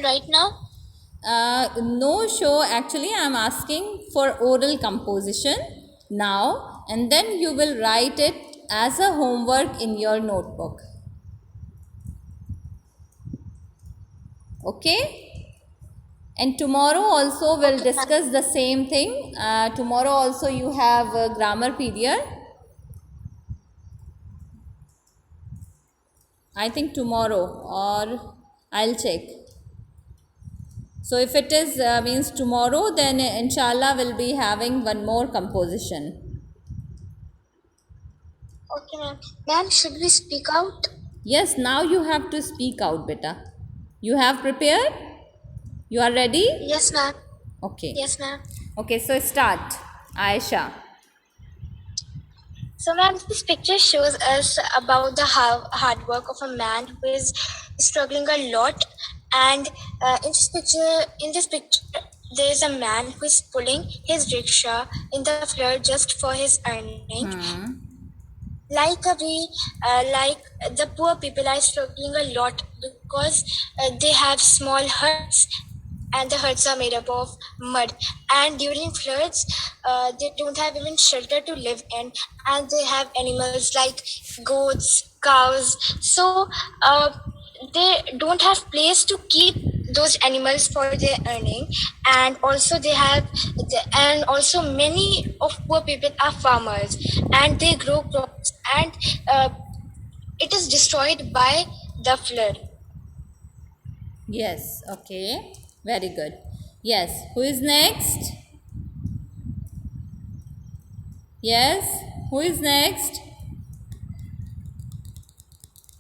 right now? No show, actually, I'm asking for oral composition now, and then you will write it as a homework in your notebook. Okay? And tomorrow also we'll Okay, ma'am. discuss the same thing. Tomorrow also you have a grammar period. I think tomorrow, or I'll check. So if it is means tomorrow, then inshallah we'll be having one more composition. Okay, ma'am. Ma'am, should we speak out? Yes, now you have to speak out, beta. You have prepared? You are ready? Yes, ma'am. Okay. Yes, ma'am. Okay, so start. Aisha. So, ma'am, this picture shows us about the hard work of a man who is struggling a lot. And in this picture, there is a man who is pulling his rickshaw in the flood just for his earning. Like the poor people are struggling a lot because they have small huts, and the huts are made up of mud, and during floods they don't have even shelter to live in, and they have animals like goats, cows. So they don't have place to keep those animals for their earning. And also many of poor people are farmers, and they grow crops, and it is destroyed by the flood. Yes, okay. Very good. Yes, who is next? Yes, who is next?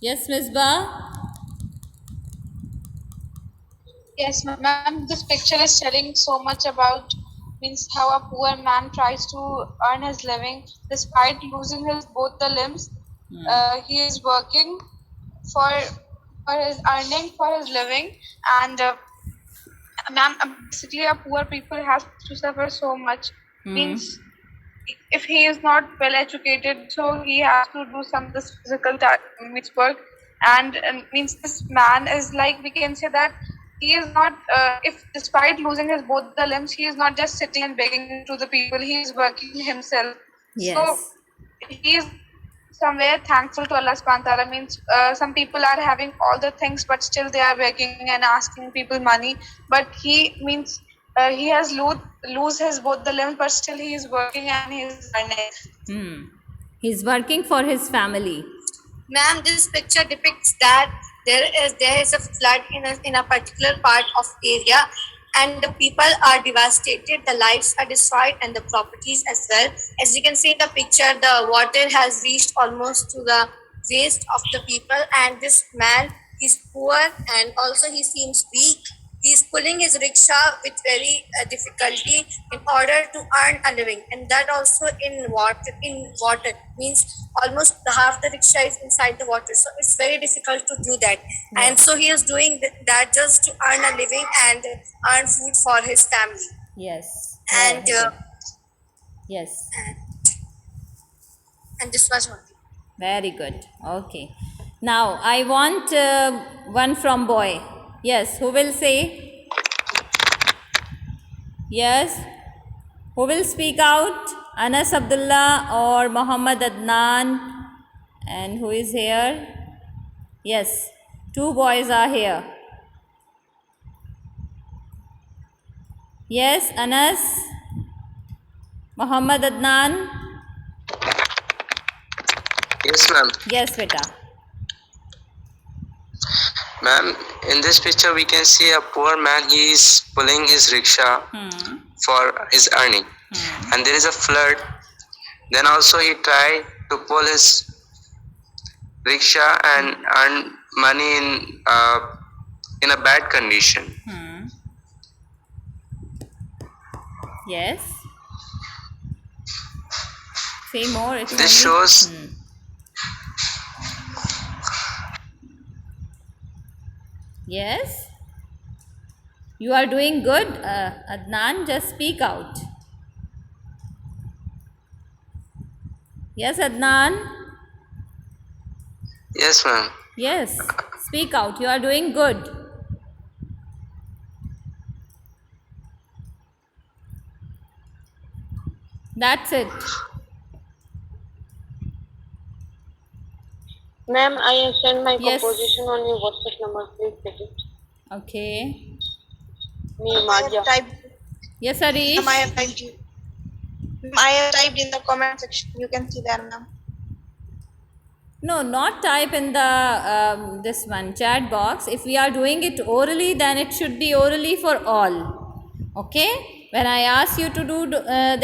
Yes, Misbah? Yes, ma'am. This picture is telling so much about means how a poor man tries to earn his living despite losing his both the limbs. He is working for his earning for his living, and ma'am, basically, a poor people has to suffer so much. Means if he is not well educated, so he has to do some this physical means work, and means this man is like, we can say that he is not if despite losing his both the limbs, he is not just sitting and begging to the people, he is working himself. So Yes. he is somewhere thankful to Allah subhanahu wa ta'ala. Means some people are having all the things, but still they are begging and asking people money. But he means he has lose his both the limbs, but still he is working and he is earning. He's working for his family. Ma'am, this picture depicts that there is a flood in a particular part of area, and the people are devastated, the lives are destroyed, and the properties as well. As you can see in the picture, the water has reached almost to the waist of the people, and this man is poor, and also he seems weak. He's pulling his rickshaw with very difficulty in order to earn a living, and that also in water. In water means almost half the rickshaw is inside the water, so it's very difficult to do that. And so he is doing that just to earn a living and earn food for his family. Yes. And yes. and this was one thing. Very good. Okay. Now I want one from boy. Yes, who will say? Yes. Who will speak out? Anas Abdullah or Muhammad Adnan? And who is here? Yes, two boys are here. Yes, Anas, Muhammad Adnan. Yes, ma'am. Yes, beta. Ma'am, in this picture we can see a poor man. He is pulling his rickshaw for his earning, and there is a flood. Then also he tried to pull his rickshaw and earn money in a bad condition. Yes. Say more. This shows. Yes. You are doing good, Adnan. Just speak out. Yes, Adnan. Yes, ma'am. Yes. Speak out. You are doing good. That's it. Ma'am, I have sent my Yes. composition on your WhatsApp number. Please check it. Okay. Me, I have Madhya. typed. Yes, Harish. Ma'am, I have typed. I have typed in the comment section. You can see there, ma'am. No, not type in the this one chat box. If we are doing it orally, then it should be orally for all. Okay. When I ask you to do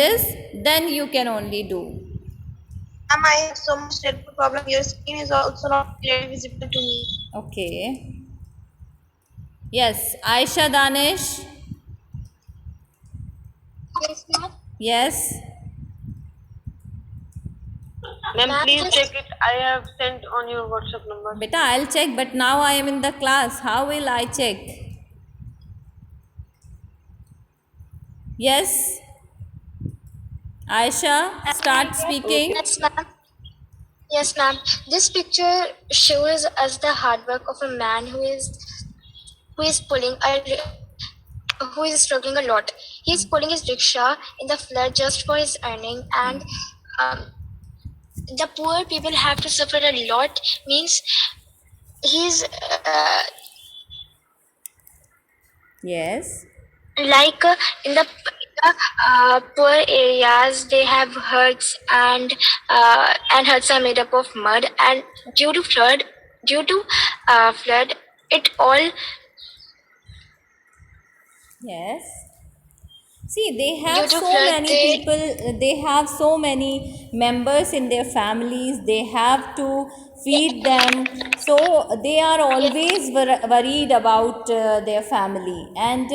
this, then you can only do. Ma'am, I have so much network problem. Your screen is also not clearly visible to me. Okay. Yes, Aisha Danish. Yes, ma'am. Yes. Ma'am, please check it. I have sent on your WhatsApp number. Beta, I'll check, but now I am in the class. How will I check? Yes. Aisha, start speaking. Yes, ma'am. Yes, ma'am. This picture shows us the hard work of a man who is pulling a who is struggling a lot. He is pulling his rickshaw in the flood just for his earning, and the poor people have to suffer a lot. Means he's Yes. like in the poor areas they have huts, and huts are made up of mud, and due to flood it all. Yes. See, they have Due to so flood, many people, they have so many members in their families, they have to feed them. So, they are always worried about their family. And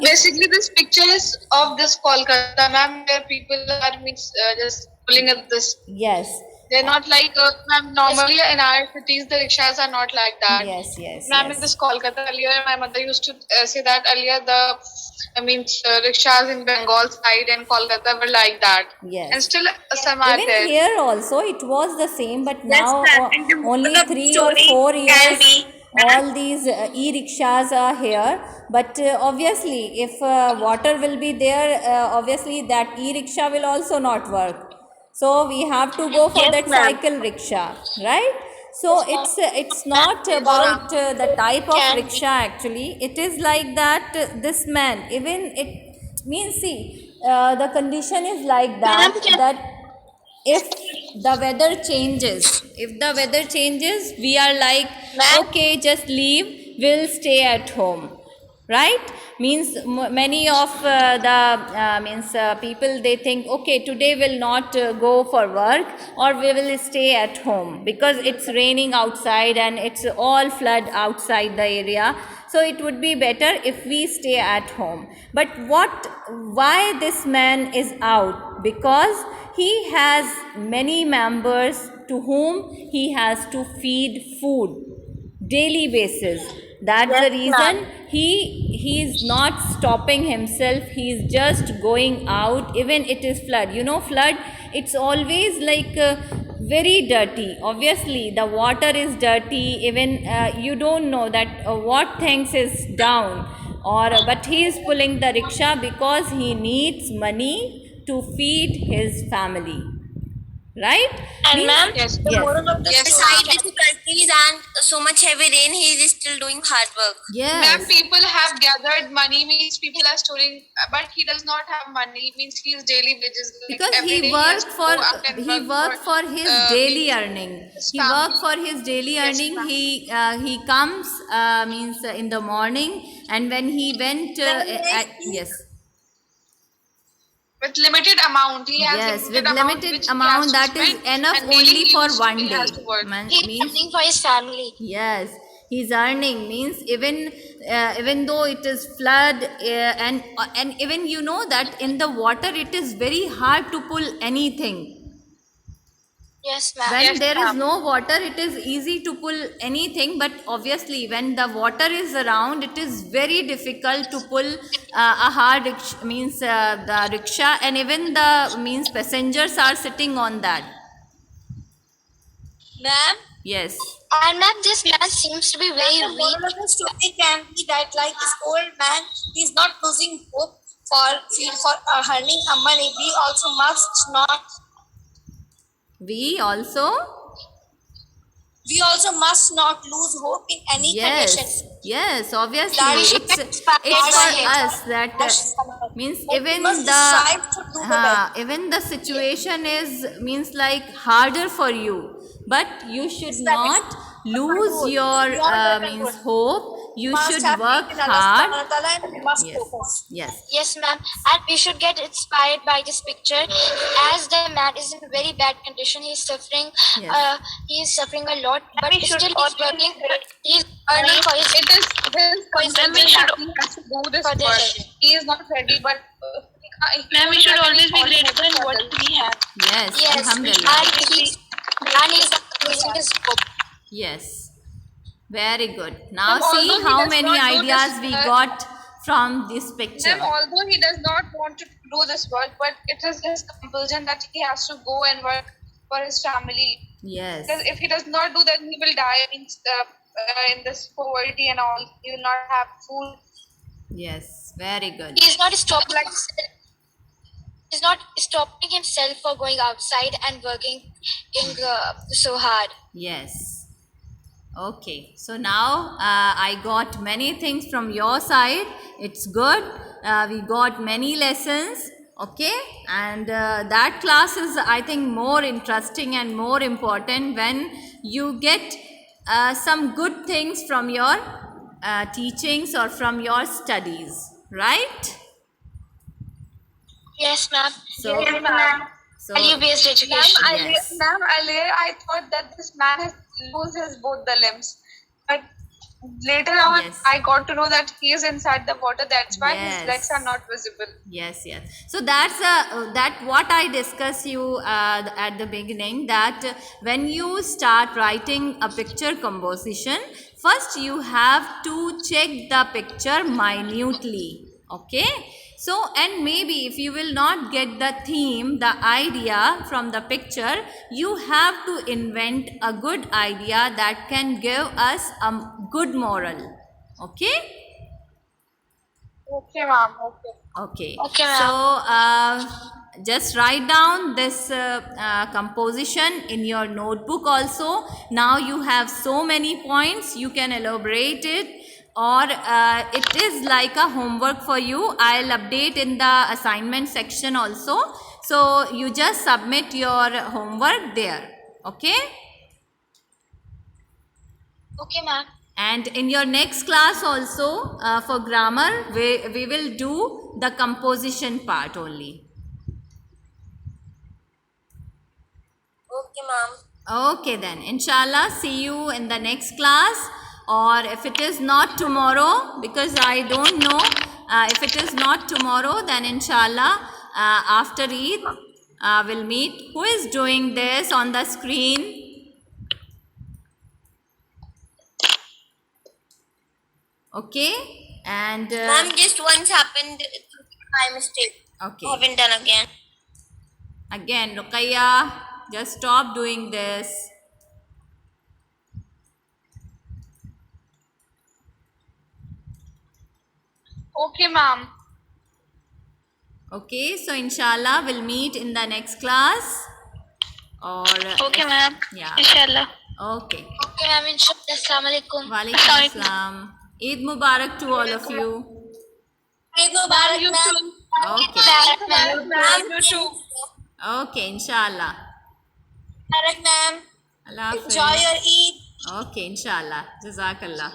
Basically, this picture is of this Kolkata, ma'am, where people are just pulling at this. yes, They're not like, ma'am, normally in our cities, the rickshaws are not like that. yes, yes, Ma'am, in yes. this Kolkata earlier, my mother used to say that earlier rickshaws in Bengal side and Kolkata were like that. Yes. And still some are Even there. here also it was the same, but Yes, now ma'am. And the only moral of the 3 or story 4 can years be, all these e-rickshaws are here. But obviously if water will be there, obviously that e-rickshaw will also not work. So we have to go for Yes, that ma'am. cycle rickshaw, right? So it's not about the type of Can be. rickshaw actually. It is like that this man, even it means, see, the condition is like that, Ma'am, can- that if the weather changes, we are like, Ma'am? okay, just leave, we'll stay at home, right? Means many of the people, they think, okay, today will not go for work, or we will stay at home because it's raining outside and it's all flood outside the area, so it would be better if we stay at home. But why this man is out? Because he has many members to whom he has to feed food daily basis. That's the reason he is not stopping himself. He is just going out. Even it is flood, flood, it's always like very dirty. Obviously the water is dirty. Even you don't know that what things is down, or but he is pulling the rickshaw because he needs money to feed his family, right? And ma'am, Yes. the Yes. moral of the story. Beside difficulties and so much heavy rain, he is still doing hard work. Yes. Ma'am, people have gathered money, means people are storing, but he does not have money, means his daily wages. Like Because every day he has worked to for go out and his uh, daily means earning. his He family. worked for his daily Yes, earning. ma'am. He comes in the morning, and when he went yes, with limited amount. He has yes, with limited amount, limited which he amount, has to that is spend, enough and daily only for one he day. has to work. He's Means, earning for his family. yes, he's earning. Means even though it is flood, and even that in the water it is very hard to pull anything. Yes, ma'am. When Yes, there is ma'am. no water, it is easy to pull anything, but obviously when the water is around, it is very difficult to pull a hard rickshaw, means the rickshaw, and even the means passengers are sitting on that. Ma'am, Yes. And ma'am, this man seems to be very The weak. moral of the story can be that, like this old man, he's not losing hope. for earning money, we also must not lose hope in any condition. Yes, obviously. That we should It's get inspired for by him. us that means even must strive to do the best. even the situation is means like harder for you, but you should not lose your means hope. You should work hard. And we must Yes. focus. Yes. Yes, ma'am. And we should get inspired by this picture, as the man is in very bad condition. He's suffering. Yes. He is suffering a lot, but we still should he's working. He's earning for his. It is his concern we should- that he has to do this For the work. children. He is not ready, but Ma'am, we should always be grateful in what we have. Yes. Yes, Alhamdulillah. and he's losing his hope. Yes. Very good. Now Ma'am, see although he how does many not do ideas this we work- got from this picture. Ma'am, although he does not want to do this work, but it is his compulsion that he has to go and work for his family. Yes. Because if he does not do that, he will die in this poverty and all. He will not have food. Yes. Very good. He's not stopping. He's not stopping himself for going outside and working so hard. Yes. Okay. So now I got many things from your side. It's good. We got many lessons. Okay. And that class is, I think, more interesting and more important when you get some good things from your teachings or from your studies. Right? Yes, ma'am. So, Yes, ma'am. so Value-based education. Yes. Ma'am, earlier I thought that this man has loses both the limbs, but later on Yes. I got to know that he is inside the water. That's why Yes. his legs are not visible. Yes, yes. So that's that what I discussed you at the beginning, that when you start writing a picture composition, first you have to check the picture minutely. Okay. So, and maybe if you will not get the theme, the idea from the picture, you have to invent a good idea that can give us a good moral. Okay. Okay, ma'am. Okay. Okay. Okay, So ma'am. just write down this composition in your notebook also. Now you have so many points, you can elaborate it, or it is like a homework for you. I'll update in the assignment section also. So you just submit your homework there. Okay. Okay, ma'am. And in your next class also, for grammar, we will do the composition part only. Okay, ma'am. Okay then, inshallah, see you in the next class, or if it is not tomorrow, because I don't know, if it is not tomorrow, then inshallah, after Eid, we'll meet. Who is doing this on the screen? Okay, and Ma'am, just once happened by mistake. okay, Haven't done again. again, Ruqayya, just stop doing this. Okay, ma'am. Okay, so inshallah, we'll meet in the next class. Or Okay, ma'am. yeah, Inshallah. okay. Okay, ma'am. Inshallah. Assalamualaikum. Walaikum assalam. Eid Mubarak to all of you. Eid Mubarak, You ma'am. too. Okay. Ma'am, you too. Okay, inshallah. Mubarak, ma'am. Allah Hafiz. Enjoy your Eid. Okay, inshallah. Jazakallah.